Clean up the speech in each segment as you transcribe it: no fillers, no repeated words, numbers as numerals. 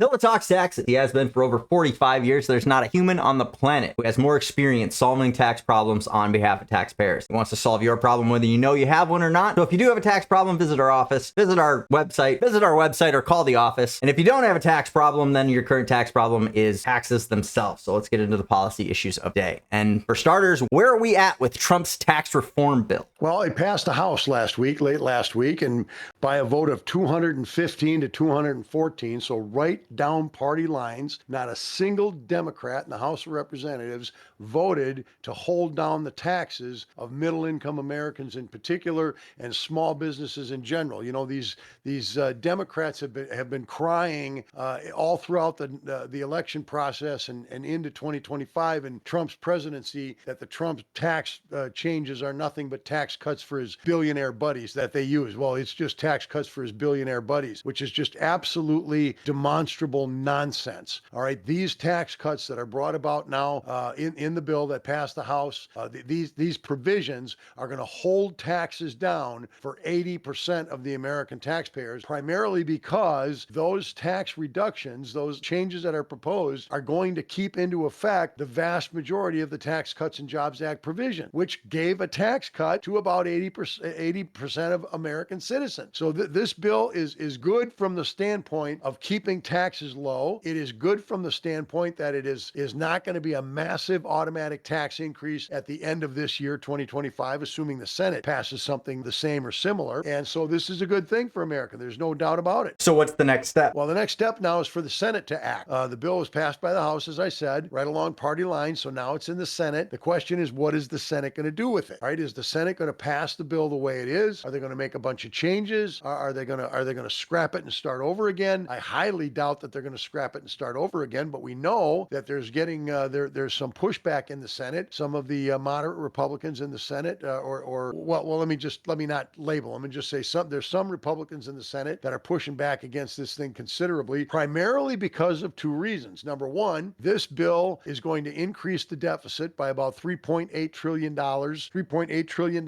Phil talks taxes. He has been for over 45 years. There's not a human on the planet who has more experience solving tax problems on behalf of taxpayers. He wants to solve your problem whether you know you have one or not. So if you do have a tax problem, visit our office, visit our website, or call the office. And if you don't have a tax problem, then your current tax problem is taxes themselves. So let's get into the policy issues of the day. And for starters, where are we at with Trump's tax reform bill? Well, it passed the House late last week, and by a vote of 215 to 214, so right down party lines, not a single Democrat in the House of Representatives voted to hold down the taxes of middle-income Americans in particular and small businesses in general. You know, these Democrats have been crying all throughout the election process and into 2025 and Trump's presidency that the Trump tax changes are nothing but tax cuts for his billionaire buddies that they use. Well, it's just tax cuts for his billionaire buddies, which is just absolutely demonstrable nonsense. All right, these tax cuts that are brought about now in the bill that passed the House, these provisions are going to hold taxes down for 80% of the American taxpayers, primarily because those tax reductions, those changes that are proposed, are going to keep into effect the vast majority of the Tax Cuts and Jobs Act provision, which gave a tax cut to about 80% of American citizens. So this bill is good from the standpoint of keeping taxes low. It is good from the standpoint that it is not going to be a massive automatic tax increase at the end of this year, 2025, assuming the Senate passes something the same or similar. And so this is a good thing for America. There's no doubt about it. So what's the next step? Well, the next step now is for the Senate to act. The bill was passed by the House, as I said, right along party lines. So now it's in the Senate. The question is, what is the Senate going to do with it? All right? Is the Senate going to pass the bill the way it is? Are they going to make a bunch of changes? Are they going to scrap it and start over again? I highly doubt that they're going to scrap it and start over again. But we know that there's there's some pushback in the Senate. Some of the moderate Republicans in the Senate, let me not label them and just say there's some Republicans in the Senate that are pushing back against this thing considerably, primarily because of two reasons. Number one, this bill is going to increase the deficit by about $3.8 trillion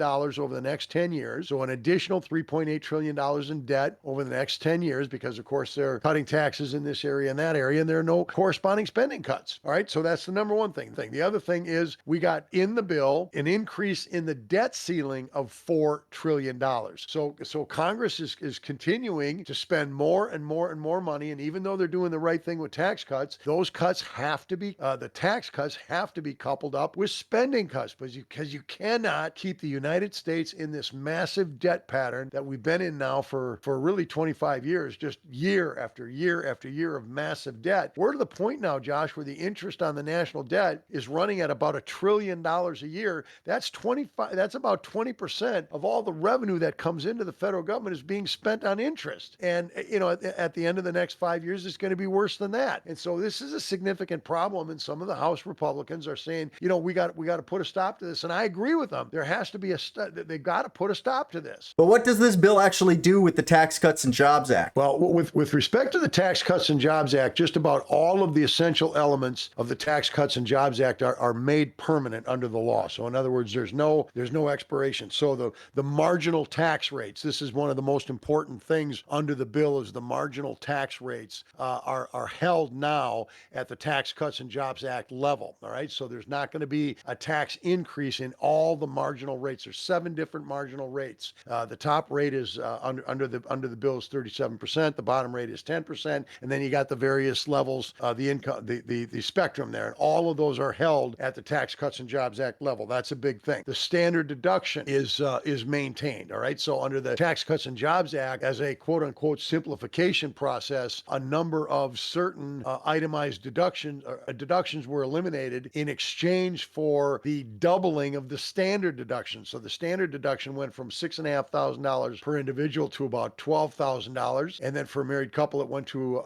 over the next 10 years. So an additional $3.8 trillion in debt over the next 10 years, because of course they're cutting taxes in this area and that area, and there are no corresponding spending cuts. All right. So that's the number one thing. The other thing is we got in the bill an increase in the debt ceiling of $4 trillion. So Congress is continuing to spend more and more and more money. And even though they're doing the right thing with tax cuts, those cuts have to be, the tax cuts have to be coupled up with spending cuts, because you cannot keep the United States in this massive debt pattern that we've been in now for really 25 years, just year after year after year of massive debt. We're to the point now, Josh, where the interest on the national debt is running at about $1 trillion a year. That's about 20% of all the revenue that comes into the federal government is being spent on interest. And, you know, at the end of the next 5 years, it's going to be worse than that. And so this is a significant problem. And some of the House Republicans are saying, you know, we got to put a stop to this. And I agree with them. There has to be they got to put a stop to this. But what does this bill actually do with the Tax Cuts and Jobs Act? Well, with respect to the Tax Cuts and Jobs Act, just about all of the essential elements of the Tax Cuts and Jobs Act are made permanent under the law. So in other words, there's no expiration. So the marginal tax rates, this is one of the most important things under the bill, is the marginal tax rates are held now at the Tax Cuts and Jobs Act level. All right. So there's not going to be a tax increase in all the marginal rates. There's 7 different marginal rates. The top rate is under the bill is 37%. The bottom rate is 10%. And then you got the various levels, the income, the spectrum there. And all of those are held at the Tax Cuts and Jobs Act level. That's a big thing. The standard deduction is maintained. All right. So under the Tax Cuts and Jobs Act, as a quote unquote simplification process, a number of certain itemized deductions were eliminated in exchange for the doubling of the standard deduction. So the standard deduction went from $6,500 per individual to about $12,000, and then for a married couple, it went to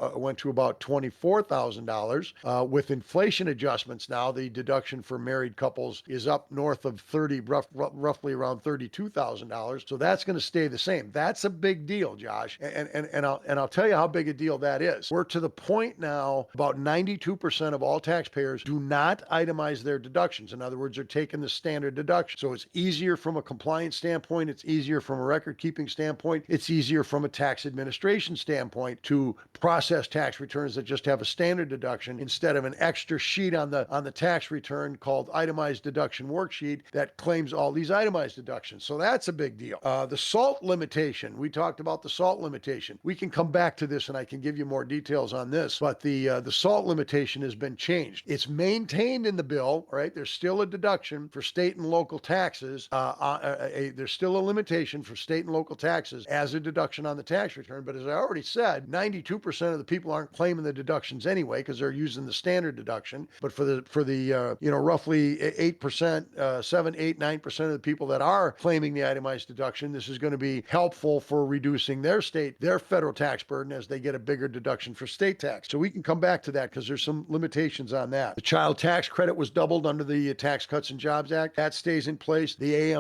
about $24,000. With inflation adjustments now, the deduction for married couples is up north of roughly around $32,000. So that's going to stay the same. That's a big deal, Josh, and I'll tell you how big a deal that is. We're to the point now, about 92% of all taxpayers do not itemize their deductions. In other words, they're taking the standard deduction. So it's easier from a compliance standpoint. It's easier from a record keeping standpoint. It's easier from a tax administration standpoint to process excess tax returns that just have a standard deduction instead of an extra sheet on the tax return called itemized deduction worksheet that claims all these itemized deductions. So that's a big deal. The SALT limitation, we talked about the SALT limitation. We can come back to this and I can give you more details on this, but the SALT limitation has been changed. It's maintained in the bill, right? There's still a deduction for state and local taxes. There's still a limitation for state and local taxes as a deduction on the tax return. But as I already said, 92% of the people aren't claiming the deductions anyway because they're using the standard deduction. But for the roughly 8%, 7, 8, 9% of the people that are claiming the itemized deduction, this is going to be helpful for reducing their federal tax burden as they get a bigger deduction for state tax. So we can come back to that because there's some limitations on that. The child tax credit was doubled under the Tax Cuts and Jobs Act. That stays in place. The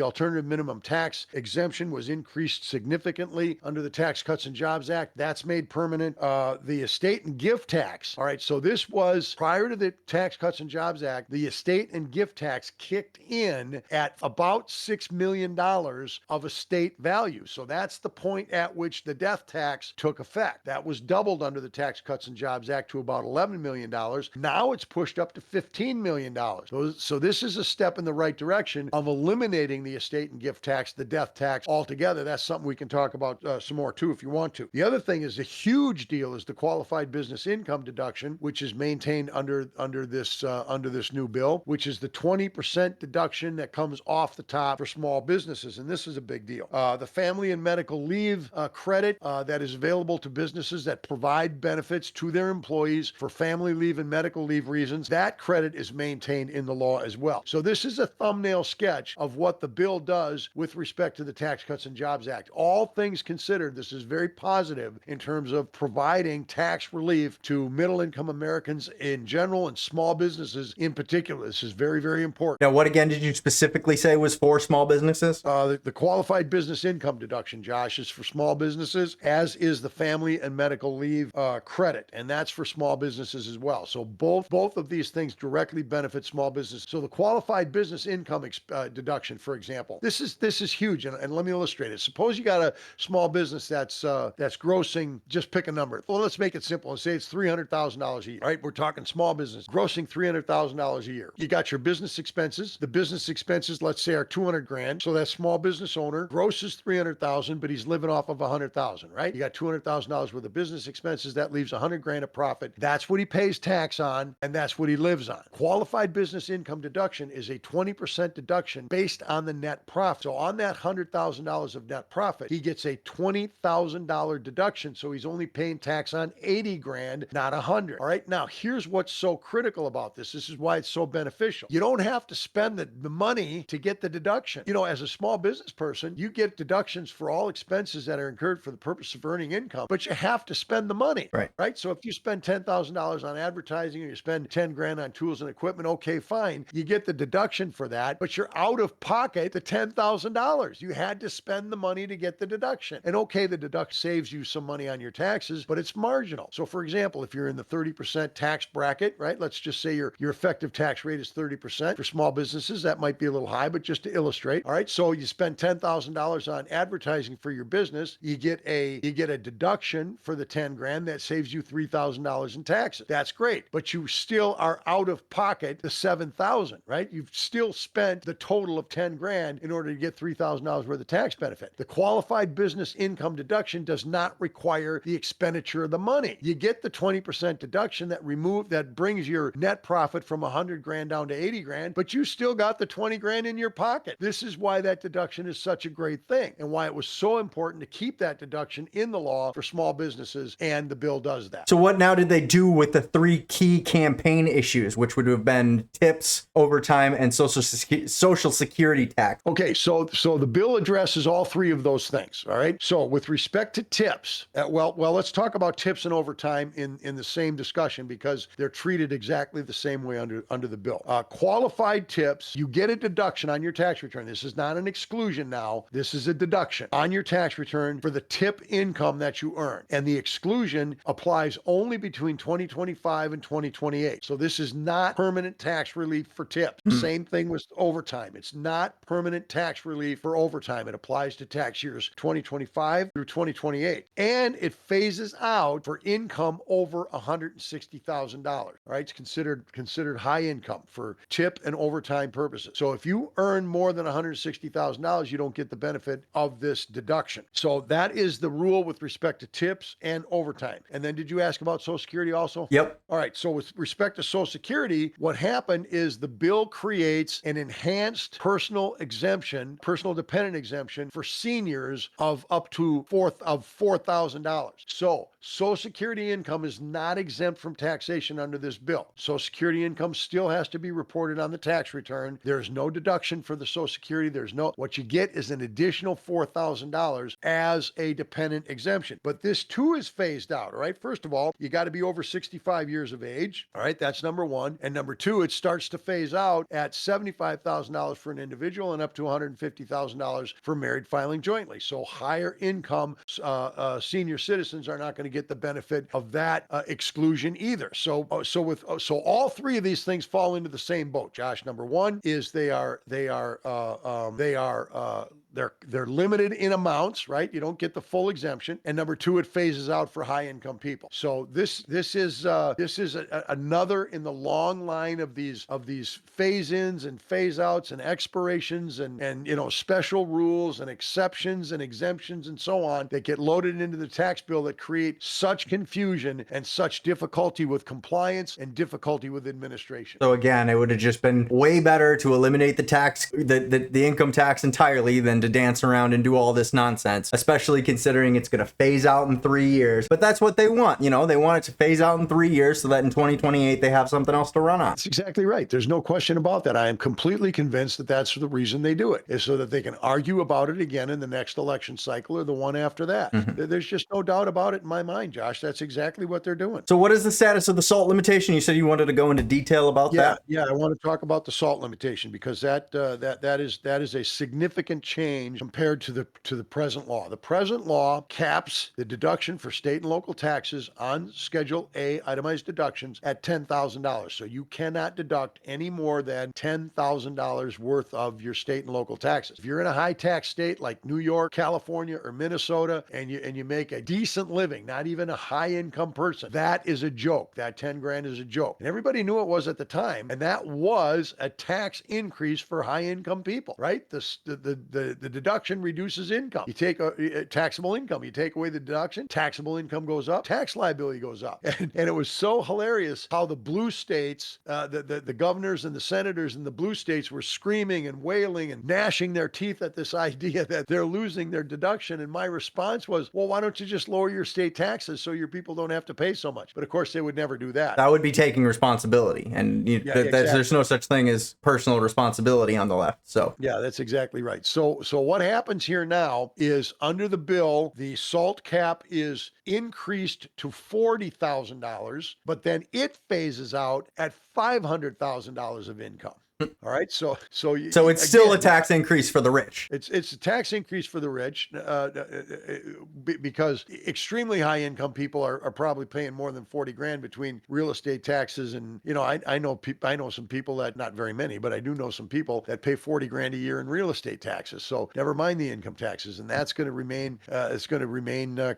alternative minimum tax exemption was increased significantly under the Tax Cuts and Jobs Act. That's made permanent. The estate and gift tax. All right, so this was prior to the Tax Cuts and Jobs Act. The estate and gift tax kicked in at about $6 million of estate value. So that's the point at which the death tax took effect. That was doubled under the Tax Cuts and Jobs Act to about $11 million. Now it's pushed up to $15 million. So this is a step in the right direction of eliminating the estate and gift tax, the death tax altogether. That's something we can talk about some more too if you want to. The other thing is a huge deal is the qualified business income deduction, which is maintained under this new bill, which is the 20% deduction that comes off the top for small businesses. And this is a big deal. The family and medical leave credit that is available to businesses that provide benefits to their employees for family leave and medical leave reasons, that credit is maintained in the law as well. So this is a thumbnail sketch of what the bill does with respect to the Tax Cuts and Jobs Act. All things considered, this is very positive in terms of providing tax relief to middle-income Americans in general and small businesses in particular. This is very, very important. Now, what again did you specifically say was for small businesses? The qualified business income deduction, Josh, is for small businesses, as is the family and medical leave credit, and that's for small businesses as well. So both of these things directly benefit small business. So the qualified business income deduction, for example, this is huge, and let me illustrate it. Suppose you got a small business that's grossing, just pick a number. Well, let's make it simple and say it's $300,000 a year. Right? We're talking small business grossing $300,000 a year. You got your business expenses. The business expenses, let's say, are $200,000. So that small business owner grosses $300,000, but he's living off of $100,000. Right? You got $200,000 worth of business expenses. That leaves $100,000 of profit. That's what he pays tax on, and that's what he lives on. Qualified business income deduction is a 20% deduction based on the net profit. So on that $100,000 of net profit, he gets a $20,000 deduction. So he's only paying tax on $80,000, not $100,000. All right. Now, here's what's so critical about this. This is why it's so beneficial. You don't have to spend the money to get the deduction. You know, as a small business person, you get deductions for all expenses that are incurred for the purpose of earning income, but you have to spend the money. Right. So if you spend $10,000 on advertising or you spend $10,000 on tools and equipment, okay, fine. You get the deduction for that, but you're out of pocket the $10,000. You had to spend the money to get the deduction. And okay, the deduction saves you some money on your taxes, but it's marginal. So for example, if you're in the 30% tax bracket, right? Let's just say your effective tax rate is 30%. For small businesses, that might be a little high, but just to illustrate. All right. So you spend $10,000 on advertising for your business. You get a deduction for the $10,000 that saves you $3,000 in taxes. That's great. But you still are out of pocket the $7,000, right? You've still spent the total of $10,000 in order to get $3,000 worth of tax benefit. The qualified business income deduction does not require the expenditure of the money. You get the 20% deduction that brings your net profit from $100,000 down to $80,000, but you still got the $20,000 in your pocket. This is why that deduction is such a great thing and why it was so important to keep that deduction in the law for small businesses, and the bill does that. So what now did they do with the three key campaign issues, which would have been tips, overtime, and social security tax? Okay, so the bill addresses all three of those things. All right. So with respect to tips, well, let's talk about tips and overtime in the same discussion because they're treated exactly the same way under the bill. Qualified tips, you get a deduction on your tax return. This is not an exclusion now. This is a deduction on your tax return for the tip income that you earn. And the exclusion applies only between 2025 and 2028. So this is not permanent tax relief for tips. Same thing with overtime. It's not permanent tax relief for overtime. It applies to tax years 2025 through 2028. And it phases phases out for income over $160,000. All right, it's considered high income for tip and overtime purposes. So if you earn more than $160,000, you don't get the benefit of this deduction. So that is the rule with respect to tips and overtime. And then did you ask about Social Security also? Yep. All right. So with respect to Social Security, what happened is the bill creates an enhanced personal dependent exemption for seniors of up to $4,000. So Social Security income is not exempt from taxation under this bill. Social Security income still has to be reported on the tax return. There's no deduction for the Social Security. What you get is an additional $4,000 as a dependent exemption. But this too is phased out. All right. First of all, you got to be over 65 years of age. All right. That's number one. And number two, it starts to phase out at $75,000 for an individual and up to $150,000 for married filing jointly. So higher income senior citizens are not going to get the benefit of that exclusion either. So all three of these things fall into the same boat, Josh. Number one is they're limited in amounts, right? You don't get the full exemption. And number two, it phases out for high income people. So this is another in the long line of these phase-ins and phase-outs and expirations and special rules and exceptions and exemptions and so on that get loaded into the tax bill that create such confusion and such difficulty with compliance and difficulty with administration. So again, it would have just been way better to eliminate the income tax entirely than to dance around and do all this nonsense, especially considering it's going to phase out in 3 years. But that's what they want. They want it to phase out in 3 years so that in 2028 they have something else to run on. That's exactly right. There's no question about that. I am completely convinced that that's the reason they do it, is so that they can argue about it again in the next election cycle or the one after that. Mm-hmm. There's just no doubt about it in my mind, Josh. That's exactly what they're doing. So what is the status of the SALT limitation? You said you wanted to go into detail about that? Yeah, I want to talk about the SALT limitation because that is a significant change compared to the present law. The present law caps the deduction for state and local taxes on Schedule A itemized deductions at $10,000. So you cannot deduct any more than $10,000 worth of your state and local taxes. If you're in a high tax state like New York, California, or Minnesota, and you make a decent living, not even a high income person, that is a joke. That 10 grand is a joke. And everybody knew it was at the time. And that was a tax increase for high income people, right? The deduction reduces income. You take taxable income, you take away the deduction, taxable income goes up, tax liability goes up. And it was so hilarious how the blue states, the governors and the senators in the blue states were screaming and wailing and gnashing their teeth at this idea that they're losing their deduction. And my response was, well, why don't you just lower your state taxes so your people don't have to pay so much? But of course, they would never do that. That would be taking responsibility. And exactly. There's no such thing as personal responsibility on the left. So yeah, that's exactly right. So what happens here now is under the bill, the SALT cap is increased to $40,000, but then it phases out at $500,000 of income. All right. So it's still a tax increase for the rich. It's a tax increase for the rich because extremely high income people are probably paying more than 40 grand between real estate taxes. And, I know some people that, not very many, but I do know some people that pay 40 grand a year in real estate taxes. So never mind the income taxes. And that's going to remain,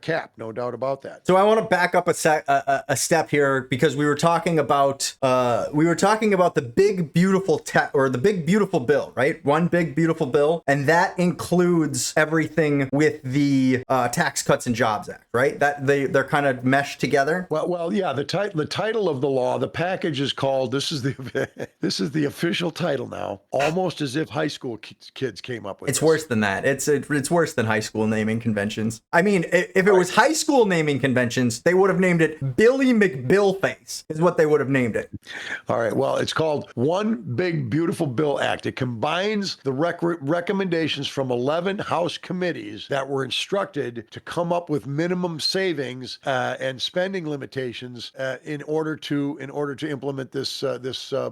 capped. No doubt about that. So I want to back up a step here because we were talking about the big, beautiful the big beautiful bill, right? One big beautiful bill, and that includes everything with the Tax Cuts and Jobs Act, right? That they're kind of meshed together. Well, yeah. The title of the law, the package is called. This is the official title now. Almost as if high school kids came up with. It's worse than that. It's worse than high school naming conventions. I mean, if it was high school naming conventions, they would have named it Billy McBillface. Is what they would have named it. All right. Well, it's called One Big Beautiful Bill Act. It combines the recommendations from 11 House committees that were instructed to come up with minimum savings and spending limitations in order to implement this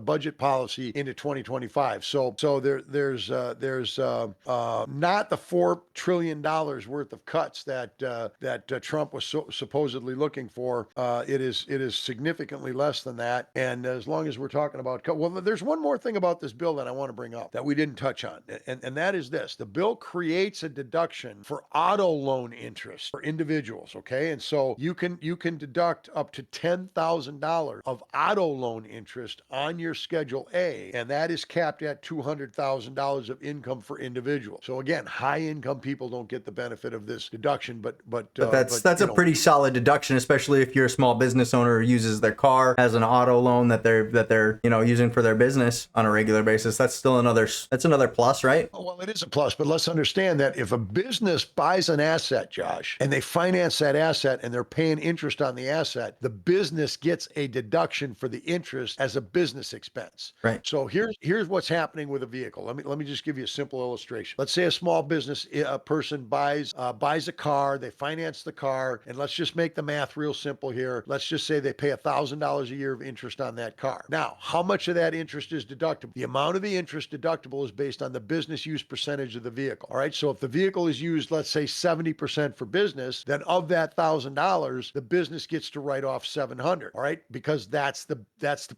budget policy into 2025. So there's not the $4 trillion worth of cuts that Trump was supposedly looking for. It is significantly less than that. And as long as we're talking about there's one more thing about this bill that I want to bring up that we didn't touch on, and that is this. The bill creates a deduction for auto loan interest for individuals, okay? And so you can deduct up to $10,000 of auto loan interest on your Schedule A, and that is capped at $200,000 of income for individuals. So again, high income people don't get the benefit of this deduction, but that's a pretty solid deduction, especially if you're a small business owner who uses their car as an auto loan that they're using for their business on a regular basis. That's still another plus, right? Well, it is a plus, but let's understand that if a business buys an asset, Josh, and they finance that asset and they're paying interest on the asset, the business gets a deduction for the interest as a business expense. Right. So here's what's happening with a vehicle. Let me just give you a simple illustration. Let's say a small business person buys a car, they finance the car, and let's just make the math real simple here. Let's just say they pay $1,000 a year of interest on that car. Now, how much of that interest is deductible? The amount of the interest deductible is based on the business use percentage of the vehicle. All right. So if the vehicle is used, let's say 70% for business, then of that $1,000, the business gets to write off $700. All right. Because that's the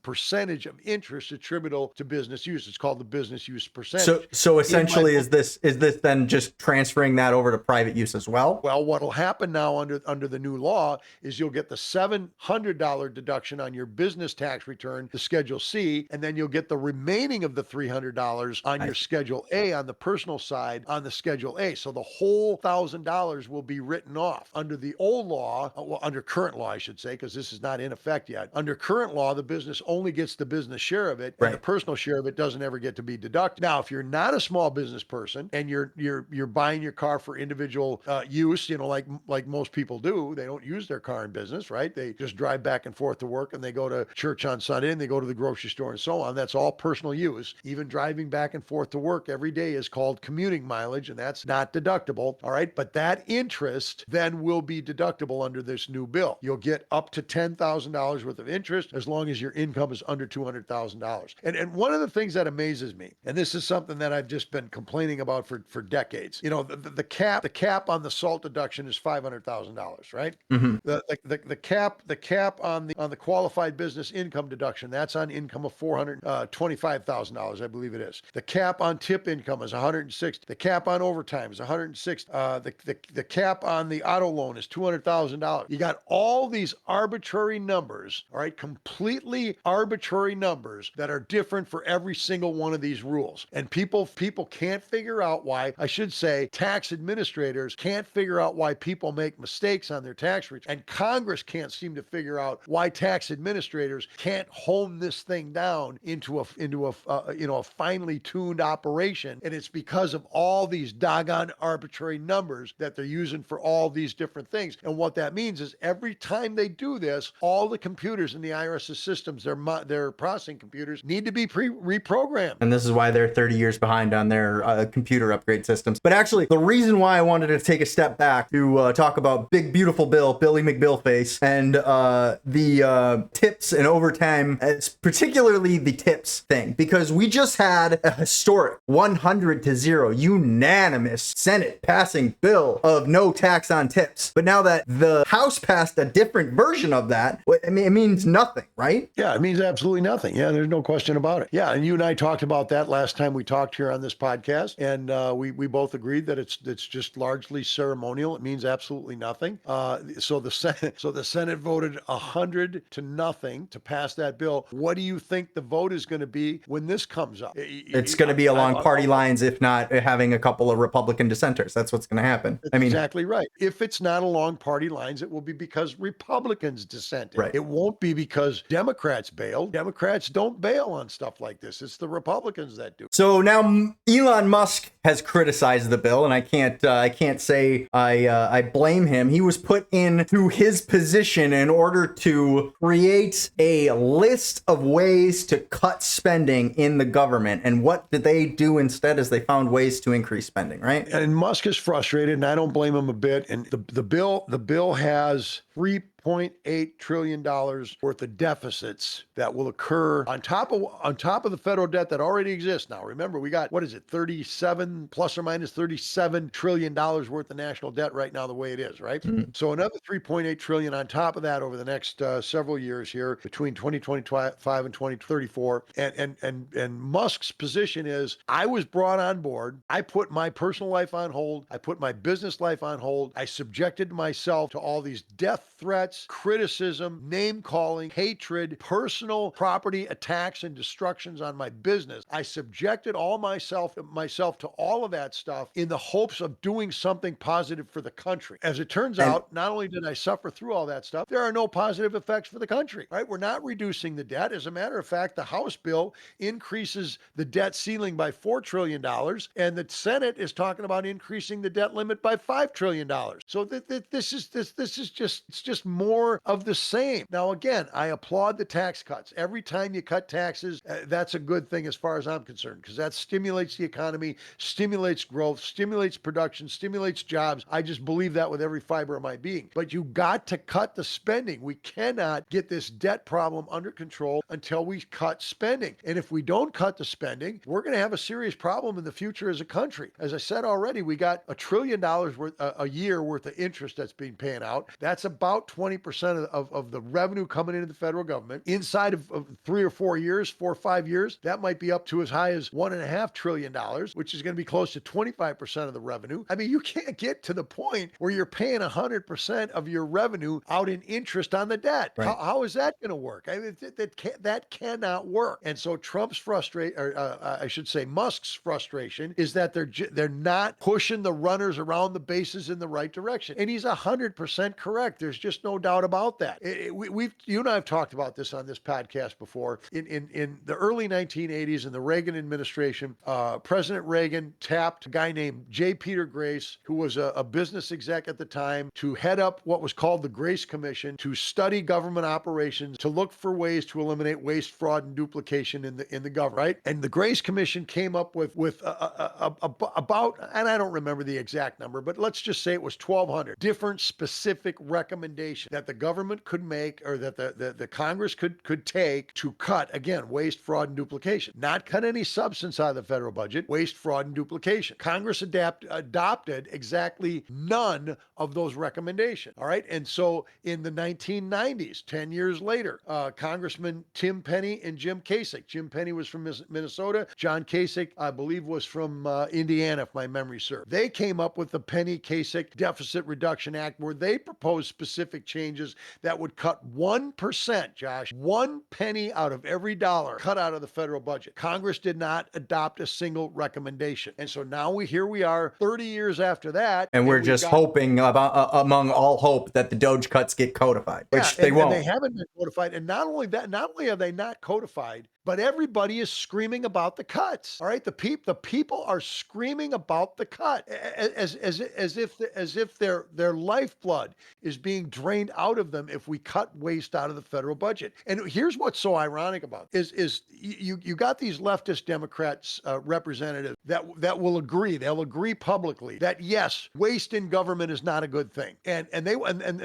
percentage of interest attributable to business use. It's called the business use percentage. So essentially, is this then just transferring that over to private use as well? Well, what'll happen now under the new law is you'll get the $700 deduction on your business tax return, the Schedule C, and then you'll get the remaining of the $300 on your Schedule A on the personal side on the Schedule A. So the whole $1,000 will be written off. Under the old law, well, under current law, I should say, because this is not in effect yet. Under current law, the business only gets the business share of it, and the personal share of it doesn't ever get to be deducted. Now, if you're not a small business person and you're buying your car for individual use, like most people do, they don't use their car in business, right? They just drive back and forth to work, and they go to church on Sunday, and they go to the grocery store and so on. That's all personal use. Even driving back and forth to work every day is called commuting mileage, and that's not deductible. All right. But that interest then will be deductible under this new bill. You'll get up to $10,000 worth of interest as long as your income is under $200,000. And one of the things that amazes me, and this is something that I've just been complaining about for decades, the cap on the SALT deduction is $500,000, right? Mm-hmm. The cap on the qualified business income deduction, that's on income of $425,000, I believe it is. The cap on tip income is $160,000. The cap on overtime is $160,000. The cap on the auto loan is $200,000. You got all these arbitrary numbers, all right, completely arbitrary numbers that are different for every single one of these rules. And people can't figure out why, I should say, tax administrators can't figure out why people make mistakes on their tax returns. And Congress can't seem to figure out why tax administrators can't hone this thing down into a finely tuned operation. And it's because of all these doggone arbitrary numbers that they're using for all these different things. And what that means is every time they do this, all the computers in the IRS's systems, their processing computers, need to be reprogrammed. And this is why they're 30 years behind on their computer upgrade systems. But actually, the reason why I wanted to take a step back to talk about Big Beautiful Bill, Billy McBillface, and the tips and overtime, particularly the tips thing, because we just had a historic 100-0 unanimous Senate passing bill of no tax on tips. But now that the House passed a different version of that, I mean, it means nothing, right? Yeah, it means absolutely nothing. Yeah, there's no question about it. Yeah, and you and I talked about that last time we talked here on this podcast, and we both agreed that it's just largely ceremonial. It means absolutely nothing. So the Senate voted 100-0 to pass that bill. What do you think the vote is going to be when this comes up? It's going to be along party lines, if not having a couple of Republican dissenters. That's what's going to happen. I mean, exactly right. If it's not along party lines, it will be because Republicans dissented. Right. It won't be because Democrats bailed. Democrats don't bail on stuff like this. It's the Republicans that do. So now Elon Musk has criticized the bill, and I can't say I blame him. He was put into his position in order to create a list of ways to cut spending in the government. And what did they do instead? Is they found ways to increase spending, right? And Musk is frustrated, and I don't blame him a bit. And the bill has $3.8 trillion worth of deficits that will occur on top of the federal debt that already exists. Now, remember, we got, what is it, 37 plus or minus $37 trillion worth of national debt right now, the way it is, right? Mhm. So another 3.8 trillion on top of that over the next several years here between 2025 and 2034. And Musk's position is, I was brought on board. I put my personal life on hold. I put my business life on hold. I subjected myself to all these death threats, criticism, name calling, hatred, personal property attacks and destructions on my business. I subjected myself to all of that stuff in the hopes of doing something positive for the country. As it turns out, not only did I suffer through all that stuff, there are no positive effects for the country, right? We're not reducing the debt. As a matter of fact, the House bill increases the debt ceiling by $4 trillion, and the Senate is talking about increasing the debt limit by $5 trillion. So this is just more of the same. Now, again, I applaud the tax cuts. Every time you cut taxes, that's a good thing as far as I'm concerned, because that stimulates the economy, stimulates growth, stimulates production, stimulates jobs. I just believe that with every fiber of my being. But you got to cut the spending. We cannot get this debt problem under control until we cut spending. And if we don't cut the spending, we're going to have a serious problem in the future as a country. As I said already, we got $1 trillion worth a year worth of interest that's being paid out. That's about 20% of the revenue coming into the federal government. Inside of 3 or 4 years, 4 or 5 years, that might be up to as high as $1.5 trillion, which is going to be close to 25% of the revenue. I mean, you can't get to the point where you're paying 100% of your revenue out in interest on the debt. Right. How is that going to work? I mean, that cannot work. And so Trump's I should say Musk's frustration is that they're not pushing the runners around the bases in the right direction. And he's 100% correct. There's just no doubt about that. You and I have talked about this on this podcast before. In the early 1980s, in the Reagan administration, President Reagan tapped a guy named J. Peter Grace, who was a business exec at the time, to head up what was called the Grace Commission, to study government operations, to look for ways to eliminate waste, fraud, and duplication in the government, right? And the Grace Commission came up with about, and I don't remember the exact number, but let's just say it was 1,200 different specific recommendations that the government could make, or that the Congress could take to cut, again, waste, fraud, and duplication. Not cut any substance out of the federal budget, waste, fraud, and duplication. Congress adopted exactly none of those recommendations. All right. And so in the 1990s, 10 years later, Congressman Tim Penny and Jim Kasich. Jim Penny was from Minnesota. John Kasich, I believe, was from Indiana, if my memory serves. They came up with the Penny-Kasich Deficit Reduction Act, where they proposed specific changes that would cut 1%, Josh, 1 penny out of every dollar cut out of the federal budget. Congress did not adopt a single recommendation. And so now here we are 30 years after that. And we're just hoping, among all hope, that the DOGE cuts get codified, which they won't. And they haven't been codified. And not only are they not codified, but everybody is screaming about the cuts. All right, the people are screaming about the cut, as if their lifeblood is being drained out of them if we cut waste out of the federal budget. And here's what's so ironic about it, is you got these leftist Democrats representatives that will agree. They'll agree publicly that yes, waste in government is not a good thing, and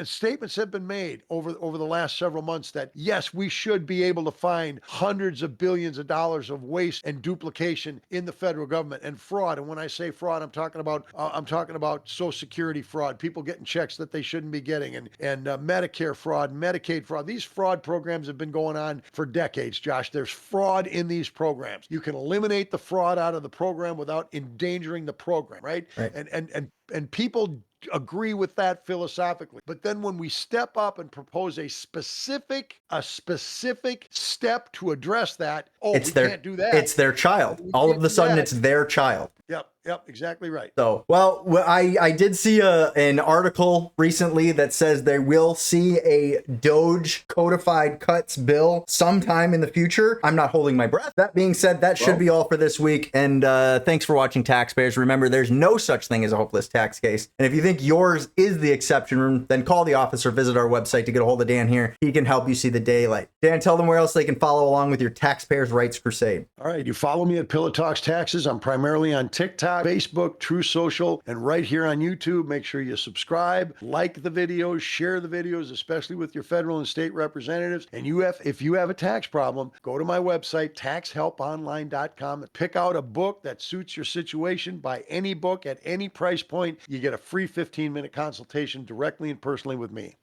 statements have been made over the last several months that yes, we should be able to find hundreds of billions of dollars of waste and duplication in the federal government and fraud. And when I say fraud, I'm talking about Social Security fraud, people getting checks that they shouldn't be getting, and Medicare fraud, Medicaid fraud. These fraud programs have been going on for decades, Josh. There's fraud in these programs. You can eliminate the fraud out of the program without endangering the program, right? And people agree with that philosophically. But then when we step up and propose a specific step to address that, we can't do that. It's their child. All of a sudden, it's their child. Yep, exactly right. So, well, I did see an article recently that says they will see a DOGE codified cuts bill sometime in the future. I'm not holding my breath. That being said, that should be all for this week. And thanks for watching, taxpayers. Remember, there's no such thing as a hopeless tax case. And if you think yours is the exception, then call the office or visit our website to get a hold of Dan here. He can help you see the daylight. Dan, tell them where else they can follow along with your taxpayers' rights crusade. All right, you follow me at Pillow Talks Taxes. I'm primarily on TikTok TikTok, Facebook, True Social, and right here on YouTube. Make sure you subscribe, like the videos, share the videos, especially with your federal and state representatives. And if you have a tax problem, go to my website, TaxHelpOnline.com, and pick out a book that suits your situation. Buy any book at any price point. You get a free 15-minute consultation directly and personally with me.